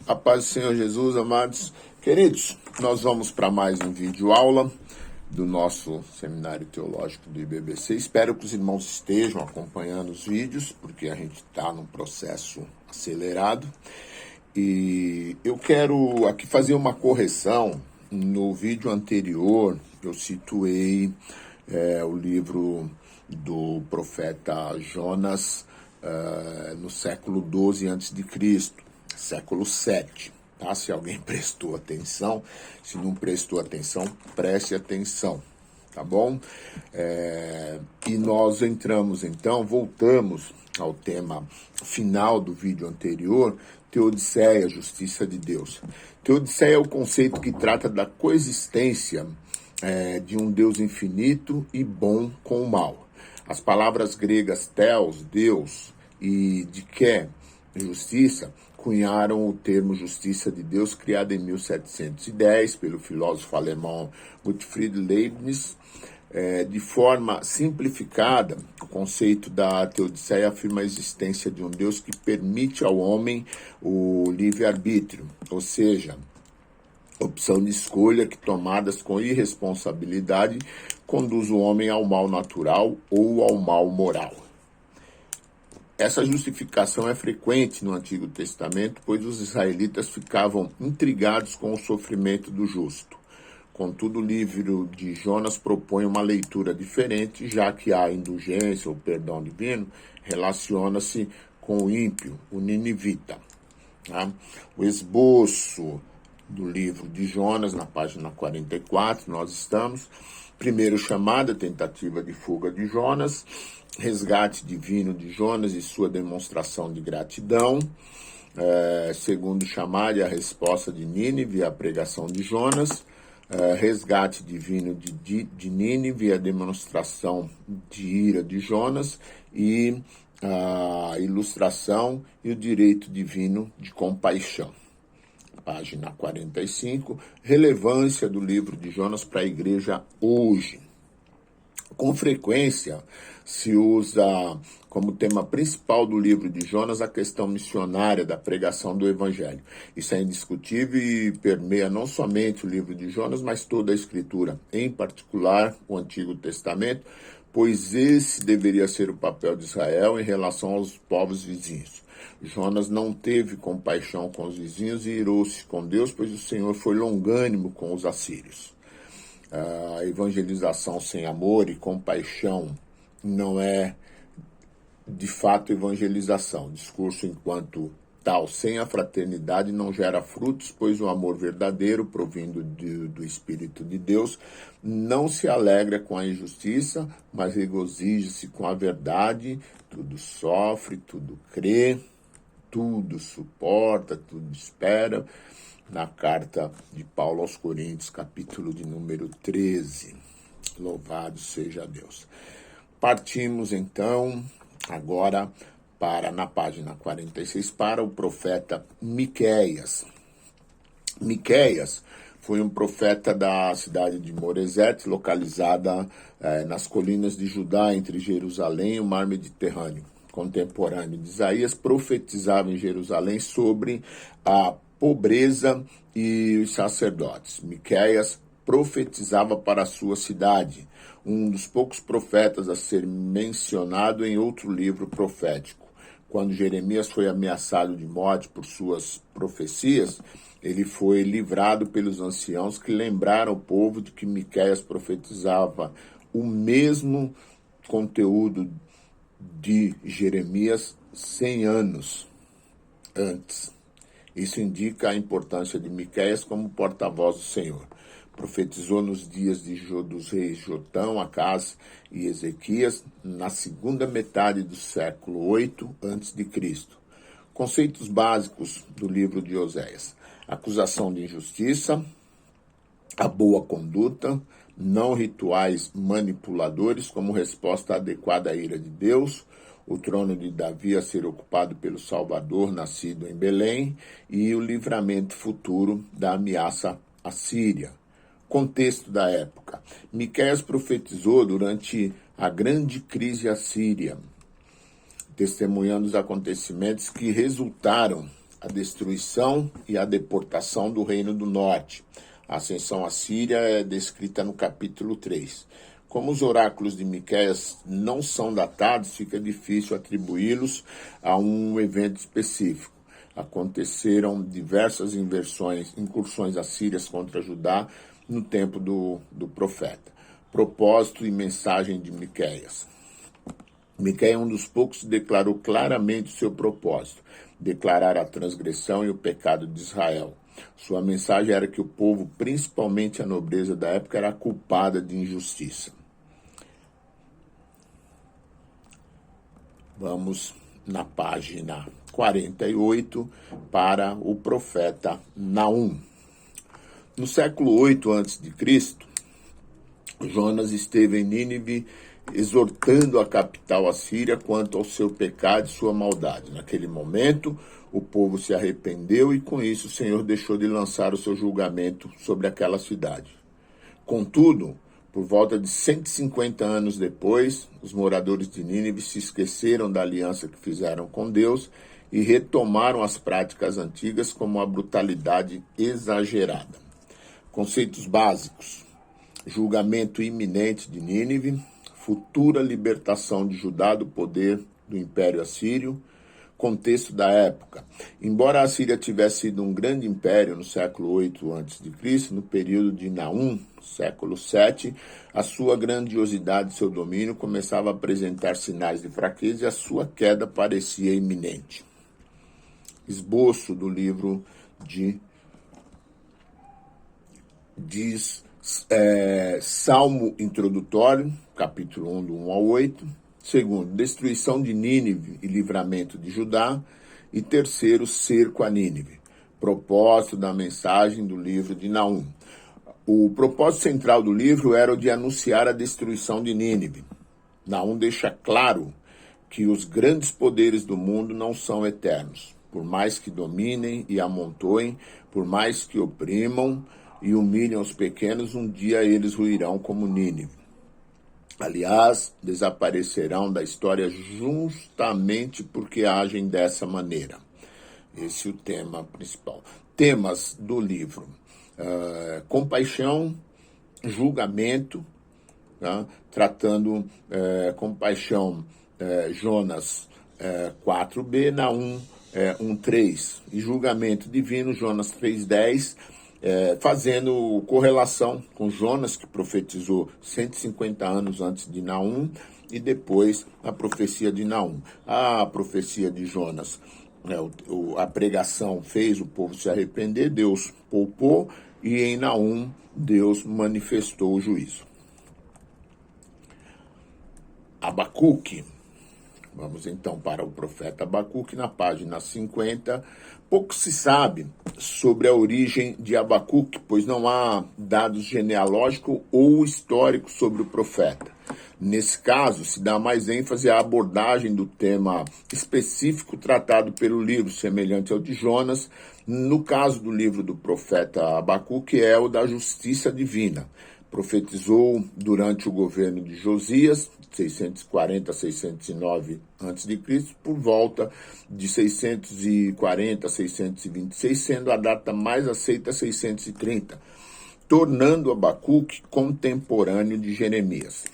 A paz do Senhor Jesus, amados. Queridos, nós vamos para mais um vídeo aula do nosso Seminário Teológico do IBBC. Espero que os irmãos estejam acompanhando os vídeos, porque a gente está num processo acelerado. E eu quero aqui fazer uma correção. No vídeo anterior, eu situei o livro do profeta Jonas no século XII a.C., século VII, tá? Se alguém prestou atenção, se não prestou atenção, preste atenção, tá bom? E nós entramos então, voltamos ao tema final do vídeo anterior, Teodiceia, justiça de Deus. Teodiceia é o conceito que trata da coexistência de um Deus infinito e bom com o mal. As palavras gregas theos, Deus, e dike, justiça, cunharam o termo justiça de Deus, criado em 1710 pelo filósofo alemão Gottfried Leibniz. De forma simplificada, o conceito da Teodiceia afirma a existência de um Deus que permite ao homem o livre-arbítrio, ou seja, opção de escolha que, tomadas com irresponsabilidade, conduz o homem ao mal natural ou ao mal moral. Essa justificação é frequente no Antigo Testamento, pois os israelitas ficavam intrigados com o sofrimento do justo. Contudo, o livro de Jonas propõe uma leitura diferente, já que a indulgência ou perdão divino relaciona-se com o ímpio, o ninivita. Tá? O esboço do livro de Jonas, na página 44, nós estamos. Primeiro chamada, tentativa de fuga de Jonas, resgate divino de Jonas e sua demonstração de gratidão. Segundo chamada, a resposta de Nínive à pregação de Jonas. Resgate divino de Nínive, a demonstração de ira de Jonas e a ilustração e o direito divino de compaixão. Página 45, relevância do livro de Jonas para a igreja hoje. Com frequência, se usa como tema principal do livro de Jonas a questão missionária da pregação do Evangelho. Isso é indiscutível e permeia não somente o livro de Jonas, mas toda a Escritura, em particular o Antigo Testamento, pois esse deveria ser o papel de Israel em relação aos povos vizinhos. Jonas não teve compaixão com os vizinhos e irou-se com Deus, pois o Senhor foi longânimo com os assírios. A evangelização sem amor e compaixão não é, de fato, evangelização. Discurso enquanto tal, sem a fraternidade, não gera frutos, pois o amor verdadeiro, provindo do Espírito de Deus, não se alegra com a injustiça, mas regozija-se com a verdade. Tudo sofre, tudo crê, tudo suporta, tudo espera. Na carta de Paulo aos Coríntios, capítulo de número 13. Louvado seja Deus. Partimos, então, agora na página 46, para o profeta Miqueias. Miqueias foi um profeta da cidade de Moresete, localizada nas colinas de Judá, entre Jerusalém e o mar Mediterrâneo. Contemporâneo de Isaías, profetizava em Jerusalém sobre a pobreza e os sacerdotes. Miqueias profetizava para a sua cidade, um dos poucos profetas a ser mencionado em outro livro profético. Quando Jeremias foi ameaçado de morte por suas profecias, ele foi livrado pelos anciãos que lembraram o povo de que Miqueias profetizava o mesmo conteúdo de Jeremias 100 anos antes. Isso indica a importância de Miqueias como porta-voz do Senhor. Profetizou nos dias dos reis Jotão, Acás e Ezequias, na segunda metade do século 8 a.C. Conceitos básicos do livro de Oséias: acusação de injustiça, a boa conduta, não rituais manipuladores como resposta adequada à ira de Deus, o trono de Davi a ser ocupado pelo Salvador nascido em Belém e o livramento futuro da ameaça assíria. Contexto da época: Miqueias profetizou durante a grande crise assíria, testemunhando os acontecimentos que resultaram a destruição e a deportação do Reino do Norte. A ascensão à Síria é descrita no capítulo 3. Como os oráculos de Miqueias não são datados, fica difícil atribuí-los a um evento específico. Aconteceram diversas incursões assírias contra Judá no tempo do profeta. Propósito e mensagem de Miqueias. Miqueias é um dos poucos que declarou claramente o seu propósito, declarar a transgressão e o pecado de Israel. Sua mensagem era que o povo, principalmente a nobreza da época, era culpada de injustiça. Vamos na página 48 para o profeta Naum. No século 8 a.C., Jonas esteve em Nínive exortando a capital assíria quanto ao seu pecado e sua maldade. Naquele momento, o povo se arrependeu e com isso o Senhor deixou de lançar o seu julgamento sobre aquela cidade. Contudo, por volta de 150 anos depois, os moradores de Nínive se esqueceram da aliança que fizeram com Deus e retomaram as práticas antigas como a brutalidade exagerada. Conceitos básicos: julgamento iminente de Nínive, futura libertação de Judá do poder do Império Assírio. Contexto da época: embora a Síria tivesse sido um grande império no século 8 a.C., no período de Naum, século 7, a sua grandiosidade e seu domínio começava a apresentar sinais de fraqueza e a sua queda parecia iminente. Esboço do livro Salmo introdutório, capítulo 1, do 1 ao 8. Segundo, destruição de Nínive e livramento de Judá. E terceiro, cerco a Nínive. Propósito da mensagem do livro de Naum. O propósito central do livro era o de anunciar a destruição de Nínive. Naum deixa claro que os grandes poderes do mundo não são eternos. Por mais que dominem e amontoem, por mais que oprimam e humilhem os pequenos, um dia eles ruirão como Nínive. Aliás, desaparecerão da história justamente porque agem dessa maneira. Esse é o tema principal. Temas do livro: compaixão, julgamento, tá? Tratando compaixão, Jonas 4b, Naum 1:3, e julgamento divino, Jonas 3:10, fazendo correlação com Jonas, que profetizou 150 anos antes de Naum, e depois a profecia de Naum. A profecia de Jonas, a pregação fez o povo se arrepender, Deus poupou, e em Naum Deus manifestou o juízo. Abacuque. Vamos então para o profeta Abacuque, na página 50. Pouco se sabe sobre a origem de Abacuque, pois não há dados genealógicos ou históricos sobre o profeta. Nesse caso, se dá mais ênfase à abordagem do tema específico tratado pelo livro, semelhante ao de Jonas. No caso do livro do profeta Abacuque, é o da justiça divina. Profetizou durante o governo de Josias, 640 a 609 a.C., por volta de 640 a 626, sendo a data mais aceita 630, tornando Abacuque contemporâneo de Jeremias.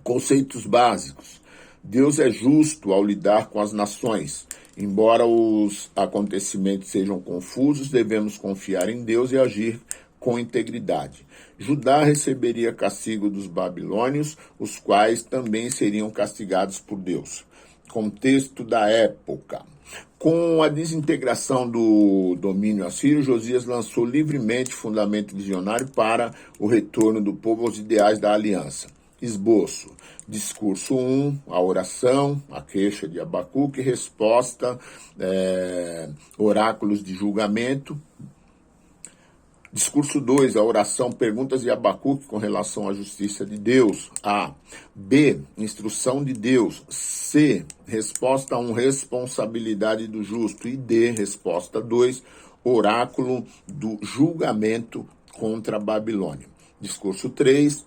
Conceitos básicos: Deus é justo ao lidar com as nações. Embora os acontecimentos sejam confusos, devemos confiar em Deus e agir com integridade. Judá receberia castigo dos babilônios, os quais também seriam castigados por Deus. Contexto da época: com a desintegração do domínio assírio, Josias lançou livremente fundamento visionário para o retorno do povo aos ideais da aliança. Esboço: discurso 1, a oração, a queixa de Abacuque, resposta, oráculos de julgamento. Discurso 2, a oração, perguntas de Abacuque com relação à justiça de Deus. A. B, instrução de Deus. C, resposta 1, responsabilidade do justo. E D, resposta 2, oráculo do julgamento contra a Babilônia. Discurso 3,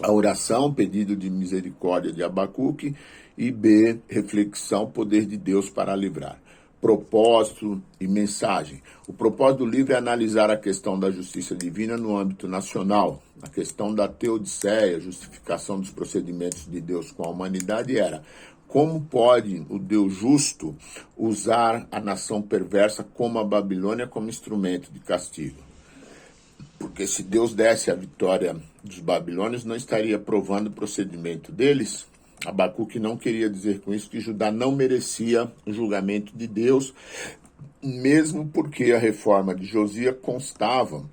a oração, pedido de misericórdia de Abacuque. E B, reflexão, poder de Deus para livrar. propósito e mensagem. O propósito do livro é analisar a questão da justiça divina no âmbito nacional. A questão da teodiceia, justificação dos procedimentos de Deus com a humanidade era: como pode o Deus justo usar a nação perversa como a Babilônia como instrumento de castigo? Porque se Deus desse a vitória dos babilônios, não estaria provando o procedimento deles. Abacuque não queria dizer com isso que Judá não merecia o julgamento de Deus, mesmo porque a reforma de Josias constava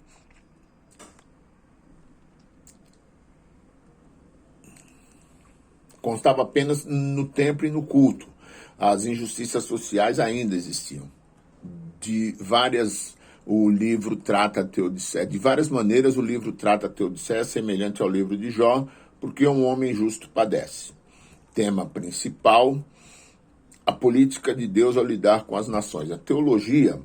apenas no templo e no culto. As injustiças sociais ainda existiam. O livro trata a teodiceia. De várias maneiras, o livro trata a teodiceia semelhante ao livro de Jó, porque um homem justo padece. Tema principal: a política de Deus ao lidar com as nações. A teologia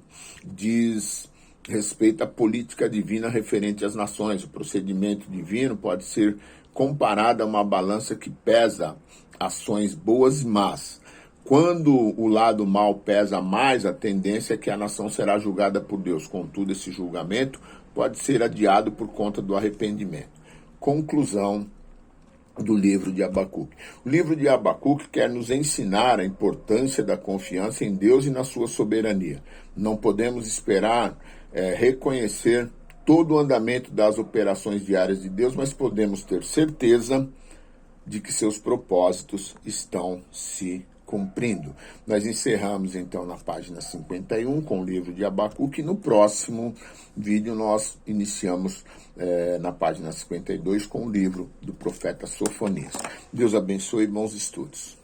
diz respeito à política divina referente às nações. O procedimento divino pode ser comparado a uma balança que pesa ações boas e más. Quando o lado mal pesa mais, a tendência é que a nação será julgada por Deus. Contudo, esse julgamento pode ser adiado por conta do arrependimento. Conclusão do livro de Abacuque. O livro de Abacuque quer nos ensinar a importância da confiança em Deus e na sua soberania. Não podemos esperar reconhecer todo o andamento das operações diárias de Deus, mas podemos ter certeza de que seus propósitos estão se cumprindo. Nós encerramos então na página 51 com o livro de Abacuque. No próximo vídeo nós iniciamos na página 52 com o livro do profeta Sofonias. Deus abençoe e bons estudos.